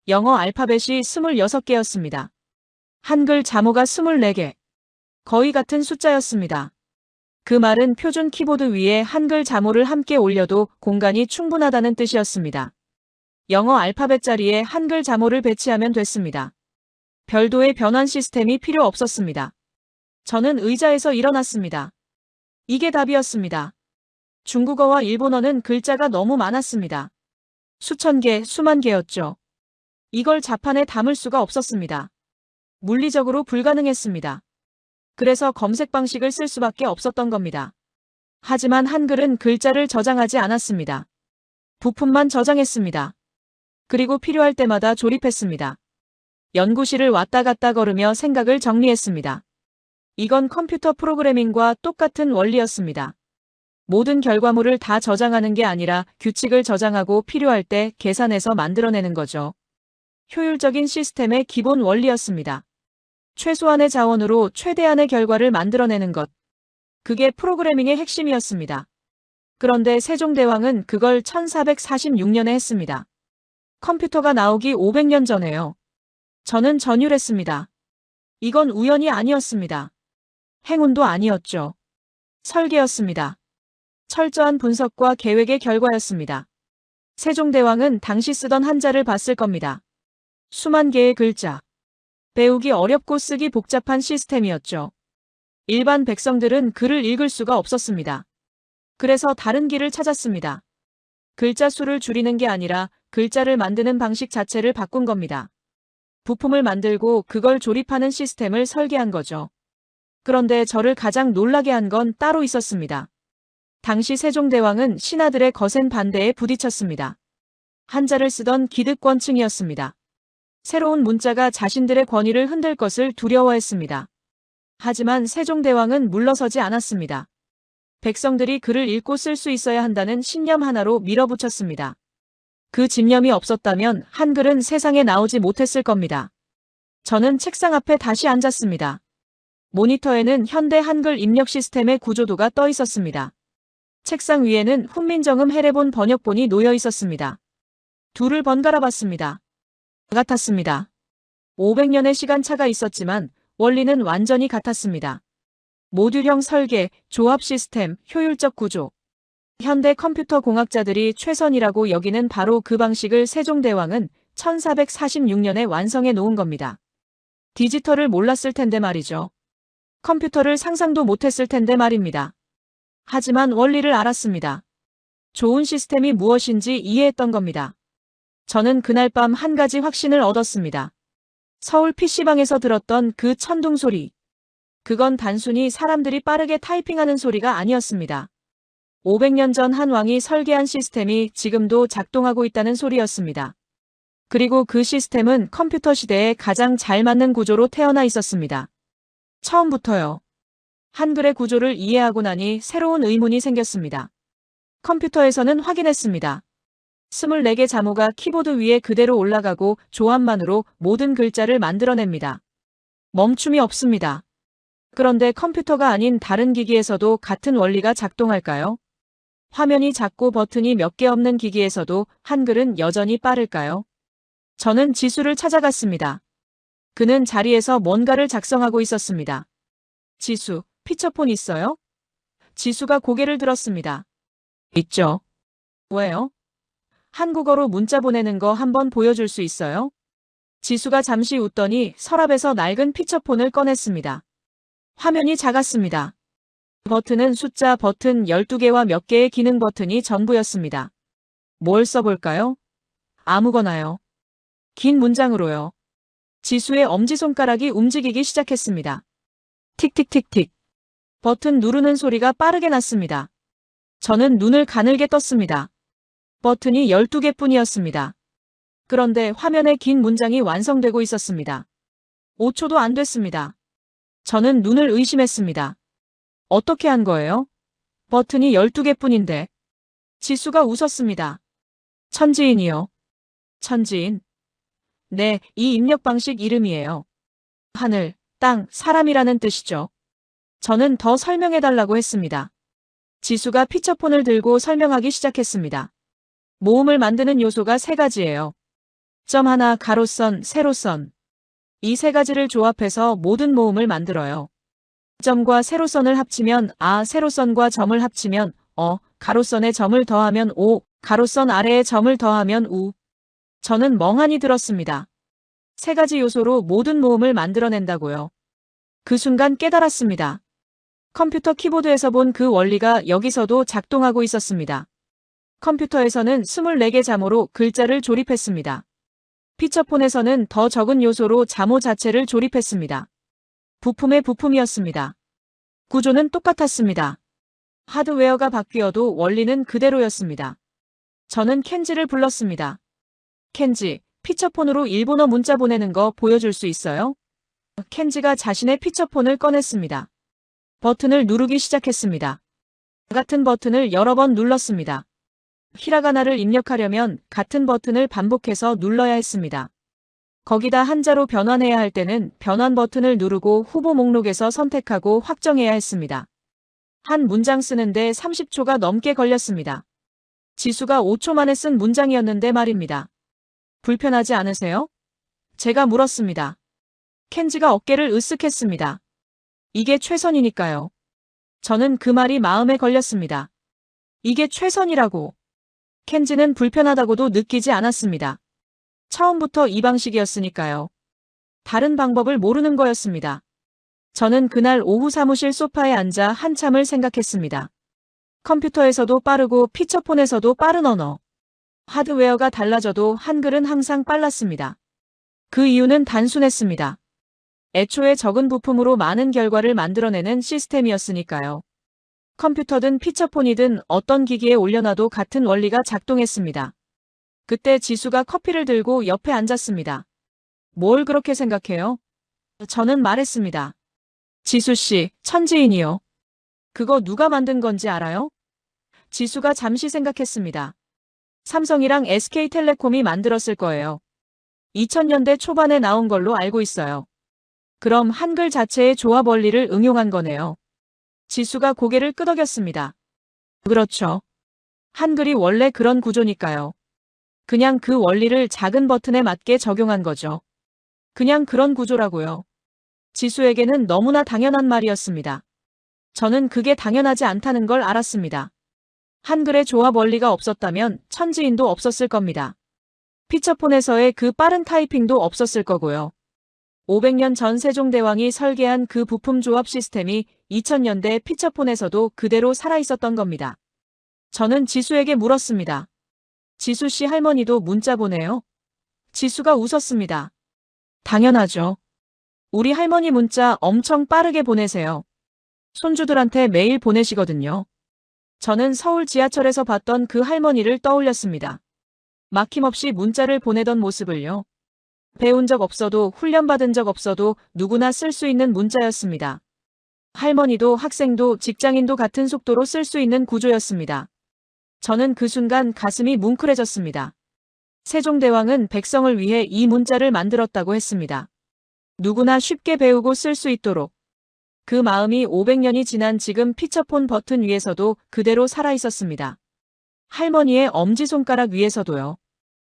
영어 알파벳이 26개였습니다. 한글 자모가 24개. 거의 같은 숫자였습니다. 그 말은 표준 키보드 위에 한글 자모를 함께 올려도 공간이 충분하다는 뜻이었습니다. 영어 알파벳 자리에 한글 자모를 배치하면 됐습니다. 별도의 변환 시스템이 필요 없었습니다. 저는 의자에서 일어났습니다. 이게 답이었습니다. 중국어와 일본어는 글자가 너무 많았습니다. 수천 개, 수만 개였죠. 이걸 자판에 담을 수가 없었습니다. 물리적으로 불가능했습니다. 그래서 검색 방식을 쓸 수밖에 없었던 겁니다. 하지만 한글은 글자를 저장하지 않았습니다. 부품만 저장했습니다. 그리고 필요할 때마다 조립했습니다. 연구실을 왔다 갔다 걸으며 생각을 정리했습니다. 이건 컴퓨터 프로그래밍과 똑같은 원리였습니다. 모든 결과물을 다 저장하는 게 아니라 규칙을 저장하고 필요할 때 계산해서 만들어내는 거죠. 효율적인 시스템의 기본 원리였습니다. 최소한의 자원으로 최대한의 결과를 만들어내는 것. 그게 프로그래밍의 핵심이었습니다. 그런데 세종대왕은 그걸 1446년에 했습니다. 컴퓨터가 나오기 500년 전에요. 저는 전율했습니다. 이건 우연이 아니었습니다. 행운도 아니었죠. 설계였습니다. 철저한 분석과 계획의 결과였습니다. 세종대왕은 당시 쓰던 한자를 봤을 겁니다. 수만 개의 글자. 배우기 어렵고 쓰기 복잡한 시스템이었죠. 일반 백성들은 글을 읽을 수가 없었습니다. 그래서 다른 길을 찾았습니다. 글자 수를 줄이는 게 아니라 글자를 만드는 방식 자체를 바꾼 겁니다. 부품을 만들고 그걸 조립하는 시스템을 설계한 거죠. 그런데 저를 가장 놀라게 한 건 따로 있었습니다. 당시 세종대왕은 신하들의 거센 반대에 부딪혔습니다. 한자를 쓰던 기득권층이었습니다. 새로운 문자가 자신들의 권위를 흔들 것을 두려워했습니다. 하지만 세종대왕은 물러서지 않았습니다. 백성들이 글을 읽고 쓸 수 있어야 한다는 신념 하나로 밀어붙였습니다. 그 집념이 없었다면 한글은 세상에 나오지 못했을 겁니다. 저는 책상 앞에 다시 앉았습니다. 모니터에는 현대 한글 입력 시스템의 구조도가 떠 있었습니다. 책상 위에는 훈민정음 해례본 번역본이 놓여 있었습니다. 둘을 번갈아 봤습니다. 같았습니다. 500년의 시간차가 있었지만 원리는 완전히 같았습니다. 모듈형 설계, 조합 시스템, 효율적 구조. 현대 컴퓨터 공학자들이 최선이라고 여기는 바로 그 방식을 세종대왕은 1446년에 완성해 놓은 겁니다. 디지털을 몰랐을 텐데 말이죠. 컴퓨터를 상상도 못했을 텐데 말입니다. 하지만 원리를 알았습니다. 좋은 시스템이 무엇인지 이해했던 겁니다. 저는 그날 밤 한 가지 확신을 얻었습니다. 서울 PC방에서 들었던 그 천둥 소리. 그건 단순히 사람들이 빠르게 타이핑하는 소리가 아니었습니다. 500년 전 한 왕이 설계한 시스템이 지금도 작동하고 있다는 소리였습니다. 그리고 그 시스템은 컴퓨터 시대에 가장 잘 맞는 구조로 태어나 있었습니다. 처음부터요. 한글의 구조를 이해하고 나니 새로운 의문이 생겼습니다. 컴퓨터에서는 확인했습니다. 24개 자모가 키보드 위에 그대로 올라가고 조합만으로 모든 글자를 만들어냅니다. 멈춤이 없습니다. 그런데 컴퓨터가 아닌 다른 기기에서도 같은 원리가 작동할까요? 화면이 작고 버튼이 몇 개 없는 기기에서도 한글은 여전히 빠를까요? 저는 지수를 찾아갔습니다. 그는 자리에서 뭔가를 작성하고 있었습니다. 지수, 피처폰 있어요? 지수가 고개를 들었습니다. 있죠. 왜요? 한국어로 문자 보내는 거 한번 보여줄 수 있어요? 지수가 잠시 웃더니 서랍에서 낡은 피처폰을 꺼냈습니다. 화면이 작았습니다. 버튼은 숫자 버튼 12개와 몇 개의 기능 버튼이 전부였습니다. 뭘 써볼까요? 아무거나요. 긴 문장으로요. 지수의 엄지손가락이 움직이기 시작했습니다. 틱틱틱틱. 버튼 누르는 소리가 빠르게 났습니다. 저는 눈을 가늘게 떴습니다. 버튼이 12개뿐이었습니다. 그런데 화면에 긴 문장이 완성되고 있었습니다. 5초도 안 됐습니다. 저는 눈을 의심했습니다. 어떻게 한 거예요? 버튼이 12개뿐인데. 지수가 웃었습니다. 천지인이요. 천지인. 네, 이 입력 방식 이름이에요. 하늘, 땅, 사람이라는 뜻이죠. 저는 더 설명해달라고 했습니다. 지수가 피처폰을 들고 설명하기 시작했습니다. 모음을 만드는 요소가 3가지예요. 점 하나, 가로선, 세로선. 이 3가지를 조합해서 모든 모음을 만들어요. 점과 세로선을 합치면 아, 세로선과 점을 합치면 가로선에 점을 더하면 오, 가로선 아래에 점을 더하면 우. 저는 멍하니 들었습니다. 3가지 요소로 모든 모음을 만들어낸다고요. 그 순간 깨달았습니다. 컴퓨터 키보드에서 본 그 원리가 여기서도 작동하고 있었습니다. 컴퓨터에서는 24개 자모로 글자를 조립했습니다. 피처폰에서는 더 적은 요소로 자모 자체를 조립했습니다. 부품의 부품이었습니다. 구조는 똑같았습니다. 하드웨어가 바뀌어도 원리는 그대로였습니다. 저는 켄지를 불렀습니다. 켄지, 피처폰으로 일본어 문자 보내는 거 보여줄 수 있어요? 켄지가 자신의 피처폰을 꺼냈습니다. 버튼을 누르기 시작했습니다. 같은 버튼을 여러 번 눌렀습니다. 히라가나를 입력하려면 같은 버튼을 반복해서 눌러야 했습니다. 거기다 한자로 변환해야 할 때는 변환 버튼을 누르고 후보 목록에서 선택하고 확정해야 했습니다. 한 문장 쓰는데 30초가 넘게 걸렸습니다. 지수가 5초 만에 쓴 문장이었는데 말입니다. 불편하지 않으세요? 제가 물었습니다. 켄지가 어깨를 으쓱했습니다. 이게 최선이니까요. 저는 그 말이 마음에 걸렸습니다. 이게 최선이라고. 켄지는 불편하다고도 느끼지 않았습니다. 처음부터 이 방식이었으니까요. 다른 방법을 모르는 거였습니다. 저는 그날 오후 사무실 소파에 앉아 한참을 생각했습니다. 컴퓨터에서도 빠르고 피처폰에서도 빠른 언어. 하드웨어가 달라져도 한글은 항상 빨랐습니다. 그 이유는 단순했습니다. 애초에 적은 부품으로 많은 결과를 만들어내는 시스템이었으니까요. 컴퓨터든 피처폰이든 어떤 기기에 올려놔도 같은 원리가 작동했습니다. 그때 지수가 커피를 들고 옆에 앉았습니다. 뭘 그렇게 생각해요? 저는 말했습니다. 지수 씨, 천지인이요. 그거 누가 만든 건지 알아요? 지수가 잠시 생각했습니다. 삼성이랑 SK텔레콤이 만들었을 거예요. 2000년대 초반에 나온 걸로 알고 있어요. 그럼 한글 자체의 조합 원리를 응용한 거네요. 지수가 고개를 끄덕였습니다. 그렇죠. 한글이 원래 그런 구조니까요. 그냥 그 원리를 작은 버튼에 맞게 적용한 거죠. 그냥 그런 구조라고요. 지수에게는 너무나 당연한 말이었습니다. 저는 그게 당연하지 않다는 걸 알았습니다. 한글의 조합 원리가 없었다면 천지인도 없었을 겁니다. 피처폰에서의 그 빠른 타이핑도 없었을 거고요. 500년 전 세종대왕이 설계한 그 부품 조합 시스템이 2000년대 피처폰에서도 그대로 살아있었던 겁니다. 저는 지수에게 물었습니다. 지수 씨 할머니도 문자 보내요? 지수가 웃었습니다. 당연하죠. 우리 할머니 문자 엄청 빠르게 보내세요. 손주들한테 매일 보내시거든요. 저는 서울 지하철에서 봤던 그 할머니를 떠올렸습니다. 막힘없이 문자를 보내던 모습을요. 배운 적 없어도 훈련받은 적 없어도 누구나 쓸 수 있는 문자였습니다. 할머니도 학생도 직장인도 같은 속도로 쓸 수 있는 구조였습니다. 저는 그 순간 가슴이 뭉클해졌습니다. 세종대왕은 백성을 위해 이 문자를 만들었다고 했습니다. 누구나 쉽게 배우고 쓸 수 있도록. 그 마음이 500년이 지난 지금 피처폰 버튼 위에서도 그대로 살아있었습니다. 할머니의 엄지손가락 위에서도요.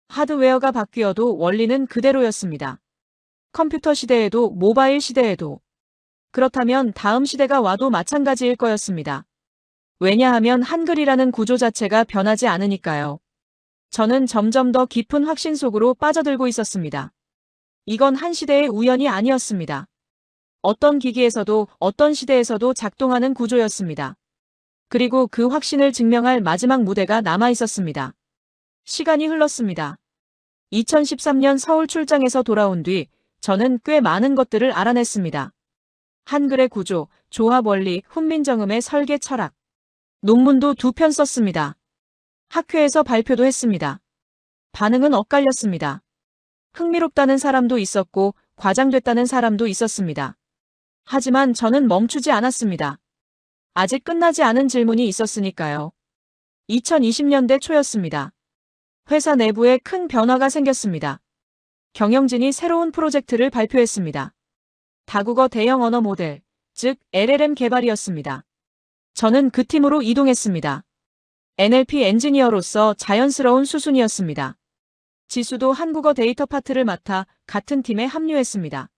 하드웨어가 바뀌어도 원리는 그대로였습니다. 컴퓨터 시대에도 모바일 시대에도. 그렇다면 다음 시대가 와도 마찬가지일 거였습니다. 왜냐하면 한글이라는 구조 자체가 변하지 않으니까요. 저는 점점 더 깊은 확신 속으로 빠져들고 있었습니다. 이건 한 시대의 우연이 아니었습니다. 어떤 기기에서도 어떤 시대에서도 작동하는 구조였습니다. 그리고 그 확신을 증명할 마지막 무대가 남아 있었습니다. 시간이 흘렀습니다. 2013년 서울 출장에서 돌아온 뒤 저는 꽤 많은 것들을 알아냈습니다. 한글의 구조, 조합 원리, 훈민정음의 설계 철학. 논문도 2편 썼습니다. 학회에서 발표도 했습니다. 반응은 엇갈렸습니다. 흥미롭다는 사람도 있었고 과장됐다는 사람도 있었습니다. 하지만 저는 멈추지 않았습니다. 아직 끝나지 않은 질문이 있었으니까요. 2020년대 초였습니다. 회사 내부에 큰 변화가 생겼습니다. 경영진이 새로운 프로젝트를 발표했습니다. 다국어 대형 언어 모델, 즉 LLM 개발이었습니다. 저는 그 팀으로 이동했습니다. NLP 엔지니어로서 자연스러운 수순이었습니다. 지수도 한국어 데이터 파트를 맡아 같은 팀에 합류했습니다.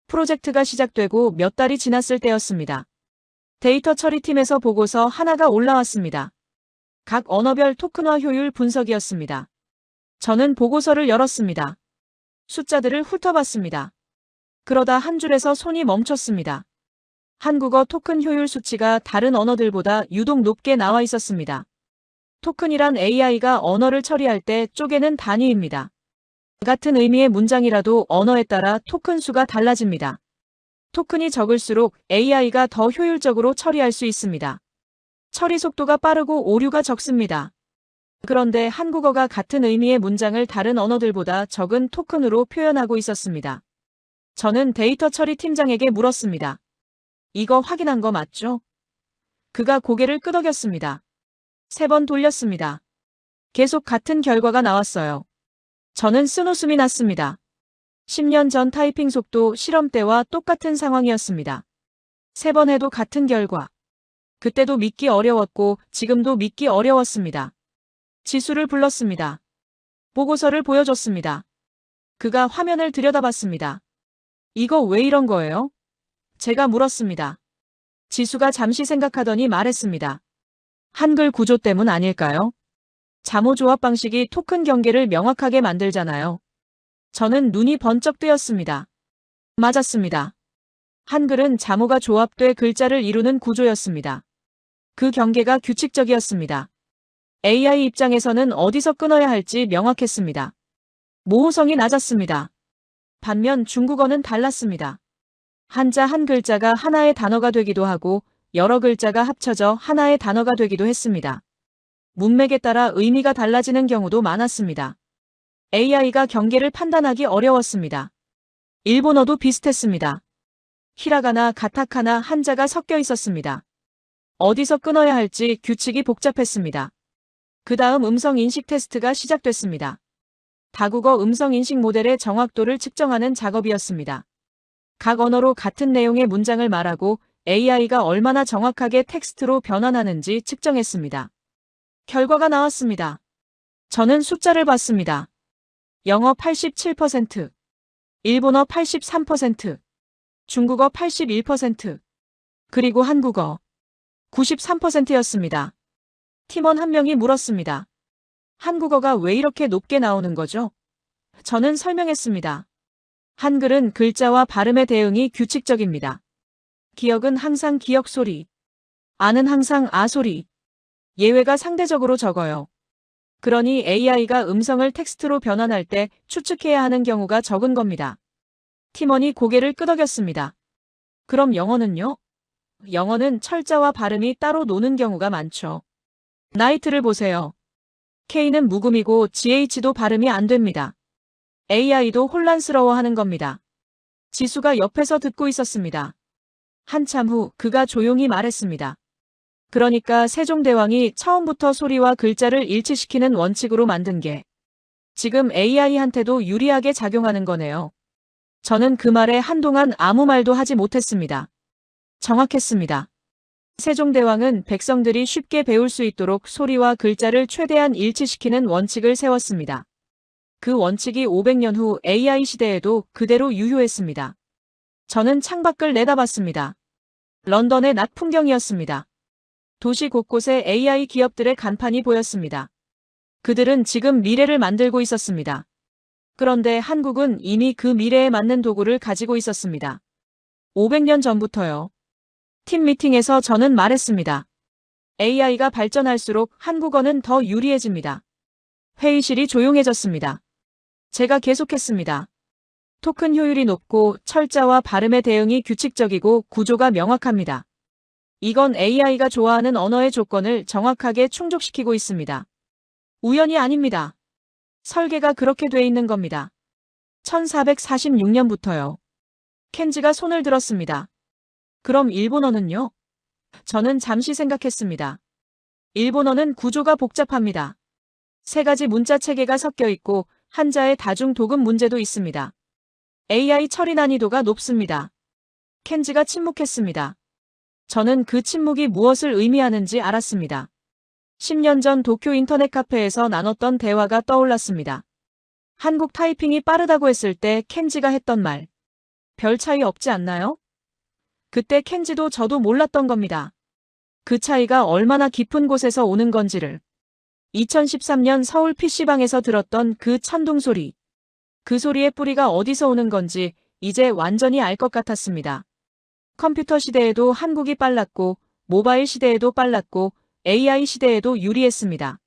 프로젝트가 시작되고 몇 달이 지났을 때였습니다. 데이터 처리팀에서 보고서 하나가 올라왔습니다. 각 언어별 토큰화 효율 분석이었습니다. 저는 보고서를 열었습니다. 숫자들을 훑어봤습니다. 그러다 한 줄에서 손이 멈췄습니다. 한국어 토큰 효율 수치가 다른 언어들보다 유독 높게 나와 있었습니다. 토큰이란 AI가 언어를 처리할 때 쪼개는 단위입니다. 같은 의미의 문장이라도 언어에 따라 토큰 수가 달라집니다. 토큰이 적을수록 AI가 더 효율적으로 처리할 수 있습니다. 처리 속도가 빠르고 오류가 적습니다. 그런데 한국어가 같은 의미의 문장을 다른 언어들보다 적은 토큰으로 표현하고 있었습니다. 저는 데이터 처리 팀장에게 물었습니다. 이거 확인한 거 맞죠? 그가 고개를 끄덕였습니다. 3번 돌렸습니다. 계속 같은 결과가 나왔어요. 저는 쓴웃음이 났습니다. 10년 전 타이핑 속도 실험 때와 똑같은 상황이었습니다. 3번 해도 같은 결과. 그때도 믿기 어려웠고 지금도 믿기 어려웠습니다. 지수를 불렀습니다. 보고서를 보여줬습니다. 그가 화면을 들여다봤습니다. 이거 왜 이런 거예요? 제가 물었습니다. 지수가 잠시 생각하더니 말했습니다. 한글 구조 때문 아닐까요? 잠호 조합 방식이 토큰 경계를 명확하게 만들잖아요. 저는 눈이 번쩍 뜨였습니다. 맞았습니다. 한글은 잠호가 조합돼 글자를 이루는 구조였습니다. 그 경계가 규칙적이었습니다. AI 입장에서는 어디서 끊어야 할지 명확했습니다. 모호성이 낮았습니다. 반면 중국어는 달랐습니다. 한자 한 글자가 하나의 단어가 되기도 하고 여러 글자가 합쳐져 하나의 단어가 되기도 했습니다. 문맥에 따라 의미가 달라지는 경우도 많았습니다. AI가 경계를 판단하기 어려웠습니다. 일본어도 비슷했습니다. 히라가나, 가타카나, 한자가 섞여 있었습니다. 어디서 끊어야 할지 규칙이 복잡했습니다. 그 다음 음성인식 테스트가 시작됐습니다. 다국어 음성인식 모델의 정확도를 측정하는 작업이었습니다. 각 언어로 같은 내용의 문장을 말하고 AI가 얼마나 정확하게 텍스트로 변환하는지 측정했습니다. 결과가 나왔습니다. 저는 숫자를 봤습니다. 영어 87%, 일본어 83%, 중국어 81%, 그리고 한국어 93%였습니다. 팀원 한 명이 물었습니다. 한국어가 왜 이렇게 높게 나오는 거죠? 저는 설명했습니다. 한글은 글자와 발음의 대응이 규칙적입니다. 기억은 항상 기억 소리, 아는 항상 아 소리, 예외가 상대적으로 적어요. 그러니 AI가 음성을 텍스트로 변환할 때 추측해야 하는 경우가 적은 겁니다. 팀원이 고개를 끄덕였습니다. 그럼 영어는요? 영어는 철자와 발음이 따로 노는 경우가 많죠. 나이트를 보세요. K는 묵음이고 GH도 발음이 안 됩니다. AI도 혼란스러워하는 겁니다. 지수가 옆에서 듣고 있었습니다. 한참 후 그가 조용히 말했습니다. 그러니까 세종대왕이 처음부터 소리와 글자를 일치시키는 원칙으로 만든 게 지금 AI한테도 유리하게 작용하는 거네요. 저는 그 말에 한동안 아무 말도 하지 못했습니다. 정확했습니다. 세종대왕은 백성들이 쉽게 배울 수 있도록 소리와 글자를 최대한 일치시키는 원칙을 세웠습니다. 그 원칙이 500년 후 AI 시대에도 그대로 유효했습니다. 저는 창밖을 내다봤습니다. 런던의 낮 풍경이었습니다. 도시 곳곳에 AI 기업들의 간판이 보였습니다. 그들은 지금 미래를 만들고 있었습니다. 그런데 한국은 이미 그 미래에 맞는 도구를 가지고 있었습니다. 500년 전부터요. 팀 미팅에서 저는 말했습니다. AI가 발전할수록 한국어는 더 유리해집니다. 회의실이 조용해졌습니다. 제가 계속했습니다. 토큰 효율이 높고 철자와 발음의 대응이 규칙적이고 구조가 명확합니다. 이건 AI가 좋아하는 언어의 조건을 정확하게 충족시키고 있습니다. 우연이 아닙니다. 설계가 그렇게 돼 있는 겁니다. 1446년부터요. 켄지가 손을 들었습니다. 그럼 일본어는요? 저는 잠시 생각했습니다. 일본어는 구조가 복잡합니다. 세 가지 문자 체계가 섞여 있고 한자의 다중 도금 문제도 있습니다. AI 처리 난이도가 높습니다. 켄지가 침묵했습니다. 저는 그 침묵이 무엇을 의미하는지 알았습니다. 10년 전 도쿄 인터넷 카페에서 나눴던 대화가 떠올랐습니다. 한국 타이핑이 빠르다고 했을 때 켄지가 했던 말. 별 차이 없지 않나요? 그때 켄지도 저도 몰랐던 겁니다. 그 차이가 얼마나 깊은 곳에서 오는 건지를. 2013년 서울 PC방에서 들었던 그 천둥 소리. 그 소리의 뿌리가 어디서 오는 건지 이제 완전히 알 것 같았습니다. 컴퓨터 시대에도 한국이 빨랐고 모바일 시대에도 빨랐고 AI 시대에도 유리했습니다.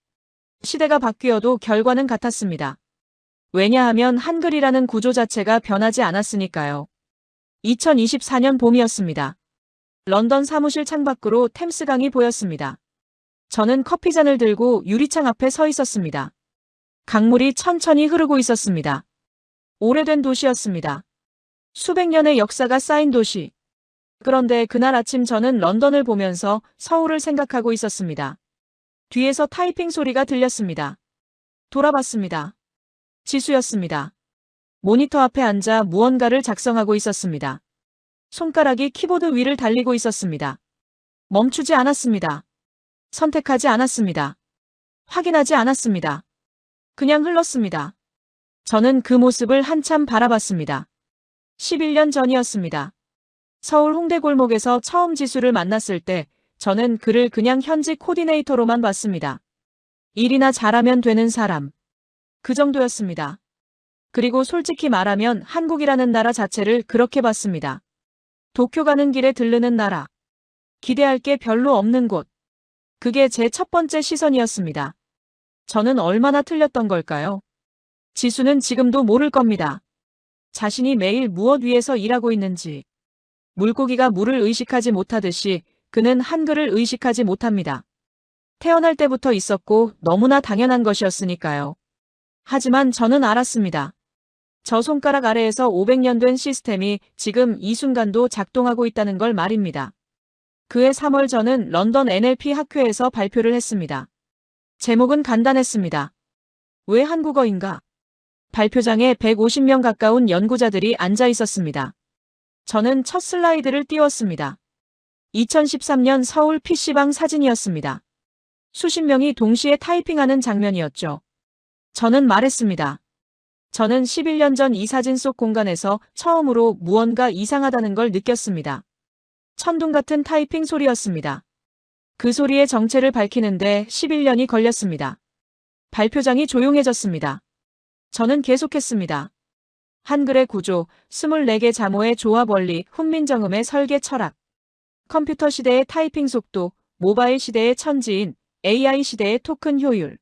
시대가 바뀌어도 결과는 같았습니다. 왜냐하면 한글이라는 구조 자체가 변하지 않았으니까요. 2024년 봄이었습니다. 런던 사무실 창밖으로 템스강이 보였습니다. 저는 커피잔을 들고 유리창 앞에 서 있었습니다. 강물이 천천히 흐르고 있었습니다. 오래된 도시였습니다. 수백 년의 역사가 쌓인 도시. 그런데 그날 아침 저는 런던을 보면서 서울을 생각하고 있었습니다. 뒤에서 타이핑 소리가 들렸습니다. 돌아봤습니다. 지수였습니다. 모니터 앞에 앉아 무언가를 작성하고 있었습니다. 손가락이 키보드 위를 달리고 있었습니다. 멈추지 않았습니다. 선택하지 않았습니다. 확인하지 않았습니다. 그냥 흘렀습니다. 저는 그 모습을 한참 바라봤습니다. 11년 전이었습니다. 서울 홍대 골목에서 처음 지수를 만났을 때 저는 그를 그냥 현직 코디네이터로만 봤습니다. 일이나 잘하면 되는 사람. 그 정도였습니다. 그리고 솔직히 말하면 한국이라는 나라 자체를 그렇게 봤습니다. 도쿄 가는 길에 들르는 나라. 기대할 게 별로 없는 곳. 그게 제 첫 번째 시선이었습니다. 저는 얼마나 틀렸던 걸까요? 지수는 지금도 모를 겁니다. 자신이 매일 무엇 위에서 일하고 있는지. 물고기가 물을 의식하지 못하듯이 그는 한글을 의식하지 못합니다. 태어날 때부터 있었고 너무나 당연한 것이었으니까요. 하지만 저는 알았습니다. 저 손가락 아래에서 500년 된 시스템이 지금 이 순간도 작동하고 있다는 걸 말입니다. 그해 3월 저는 런던 NLP 학회에서 발표를 했습니다. 제목은 간단했습니다. 왜 한국어인가? 발표장에 150명 가까운 연구자들이 앉아 있었습니다. 저는 첫 슬라이드를 띄웠습니다. 2013년 서울 PC방 사진이었습니다. 수십 명이 동시에 타이핑하는 장면이었죠. 저는 말했습니다. 저는 11년 전 이 사진 속 공간에서 처음으로 무언가 이상하다는 걸 느꼈습니다. 천둥 같은 타이핑 소리였습니다. 그 소리의 정체를 밝히는데 11년이 걸렸습니다. 발표장이 조용해졌습니다. 저는 계속했습니다. 한글의 구조, 24개 자모의 조합 원리, 훈민정음의 설계 철학. 컴퓨터 시대의 타이핑 속도, 모바일 시대의 천지인, AI 시대의 토큰 효율.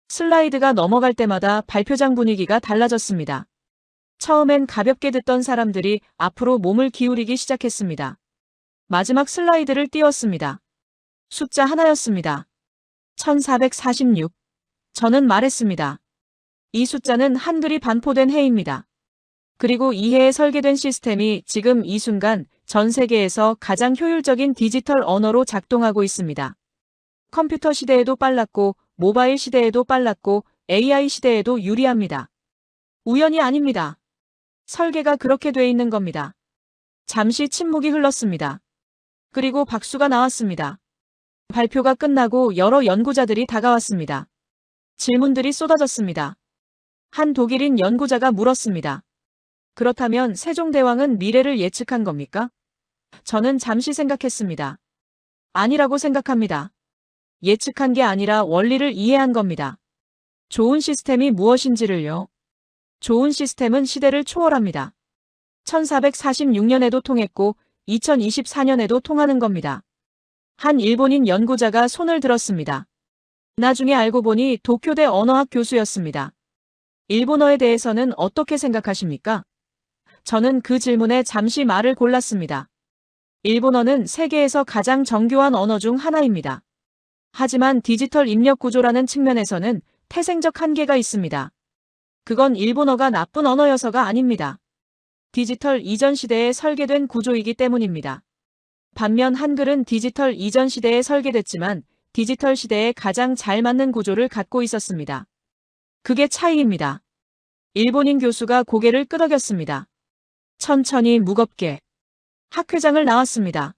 슬라이드가 넘어갈 때마다 발표장 분위기가 달라졌습니다. 처음엔 가볍게 듣던 사람들이 앞으로 몸을 기울이기 시작했습니다. 마지막 슬라이드를 띄웠습니다. 숫자 하나였습니다. 1446. 저는 말했습니다. 이 숫자는 한글이 반포된 해입니다. 그리고 이 해에 설계된 시스템이 지금 이 순간 전 세계에서 가장 효율적인 디지털 언어로 작동하고 있습니다. 컴퓨터 시대에도 빨랐고, 모바일 시대에도 빨랐고, AI 시대에도 유리합니다. 우연이 아닙니다. 설계가 그렇게 돼 있는 겁니다. 잠시 침묵이 흘렀습니다. 그리고 박수가 나왔습니다. 발표가 끝나고 여러 연구자들이 다가왔습니다. 질문들이 쏟아졌습니다. 한 독일인 연구자가 물었습니다. 그렇다면 세종대왕은 미래를 예측한 겁니까? 저는 잠시 생각했습니다. 아니라고 생각합니다. 예측한 게 아니라 원리를 이해한 겁니다. 좋은 시스템이 무엇인지를요. 좋은 시스템은 시대를 초월합니다. 1446년에도 통했고 2024년에도 통하는 겁니다. 한 일본인 연구자가 손을 들었습니다. 나중에 알고 보니 도쿄대 언어학 교수였습니다. 일본어에 대해서는 어떻게 생각하십니까? 저는 그 질문에 잠시 말을 골랐습니다. 일본어는 세계에서 가장 정교한 언어 중 하나입니다. 하지만 디지털 입력 구조라는 측면에서는 태생적 한계가 있습니다. 그건 일본어가 나쁜 언어여서가 아닙니다. 디지털 이전 시대에 설계된 구조이기 때문입니다. 반면 한글은 디지털 이전 시대에 설계됐지만 디지털 시대에 가장 잘 맞는 구조를 갖고 있었습니다. 그게 차이입니다. 일본인 교수가 고개를 끄덕였습니다. 천천히 무겁게. 학회장을 나왔습니다.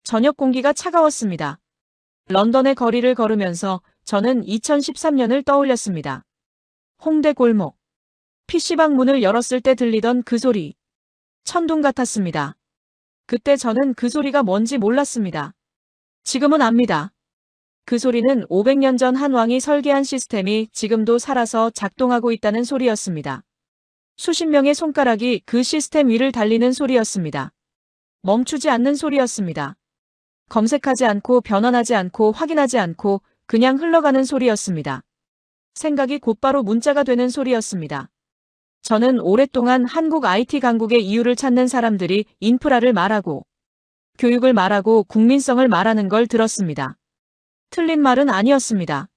저녁 공기가 차가웠습니다. 런던의 거리를 걸으면서 저는 2013년을 떠올렸습니다. 홍대 골목. PC방 문을 열었을 때 들리던 그 소리. 천둥 같았습니다. 그때 저는 그 소리가 뭔지 몰랐습니다. 지금은 압니다. 그 소리는 500년 전 한 왕이 설계한 시스템이 지금도 살아서 작동하고 있다는 소리였습니다. 수십 명의 손가락이 그 시스템 위를 달리는 소리였습니다. 멈추지 않는 소리였습니다. 검색하지 않고 변환하지 않고 확인하지 않고 그냥 흘러가는 소리였습니다. 생각이 곧바로 문자가 되는 소리였습니다. 저는 오랫동안 한국 IT 강국의 이유를 찾는 사람들이 인프라를 말하고 교육을 말하고 국민성을 말하는 걸 들었습니다. 틀린 말은 아니었습니다.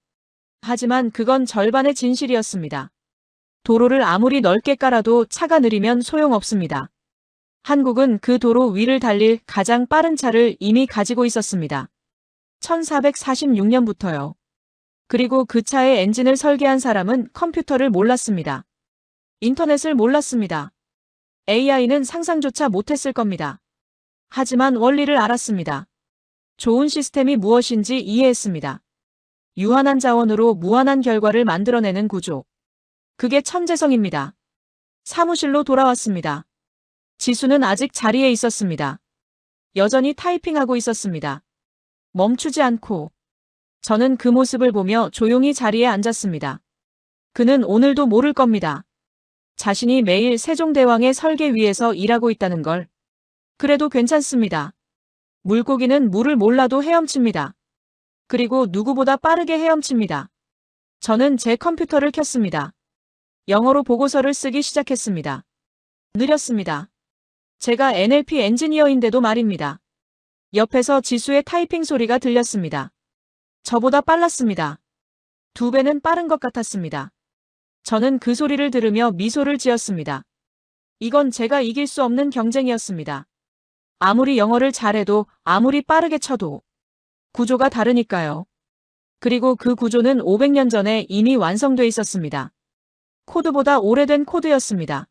하지만 그건 절반의 진실이었습니다. 도로를 아무리 넓게 깔아도 차가 느리면 소용없습니다. 한국은 그 도로 위를 달릴 가장 빠른 차를 이미 가지고 있었습니다. 1446년부터요. 그리고 그 차의 엔진을 설계한 사람은 컴퓨터를 몰랐습니다. 인터넷을 몰랐습니다. AI는 상상조차 못했을 겁니다. 하지만 원리를 알았습니다. 좋은 시스템이 무엇인지 이해했습니다. 유한한 자원으로 무한한 결과를 만들어내는 구조. 그게 천재성입니다. 사무실로 돌아왔습니다. 지수는 아직 자리에 있었습니다. 여전히 타이핑하고 있었습니다. 멈추지 않고. 저는 그 모습을 보며 조용히 자리에 앉았습니다. 그는 오늘도 모를 겁니다. 자신이 매일 세종대왕의 설계 위에서 일하고 있다는 걸. 그래도 괜찮습니다. 물고기는 물을 몰라도 헤엄칩니다. 그리고 누구보다 빠르게 헤엄칩니다. 저는 제 컴퓨터를 켰습니다. 영어로 보고서를 쓰기 시작했습니다. 느렸습니다. 제가 NLP 엔지니어인데도 말입니다. 옆에서 지수의 타이핑 소리가 들렸습니다. 저보다 빨랐습니다. 2배는 빠른 것 같았습니다. 저는 그 소리를 들으며 미소를 지었습니다. 이건 제가 이길 수 없는 경쟁이었습니다. 아무리 영어를 잘해도 아무리 빠르게 쳐도 구조가 다르니까요. 그리고 그 구조는 500년 전에 이미 완성돼 있었습니다. 코드보다 오래된 코드였습니다.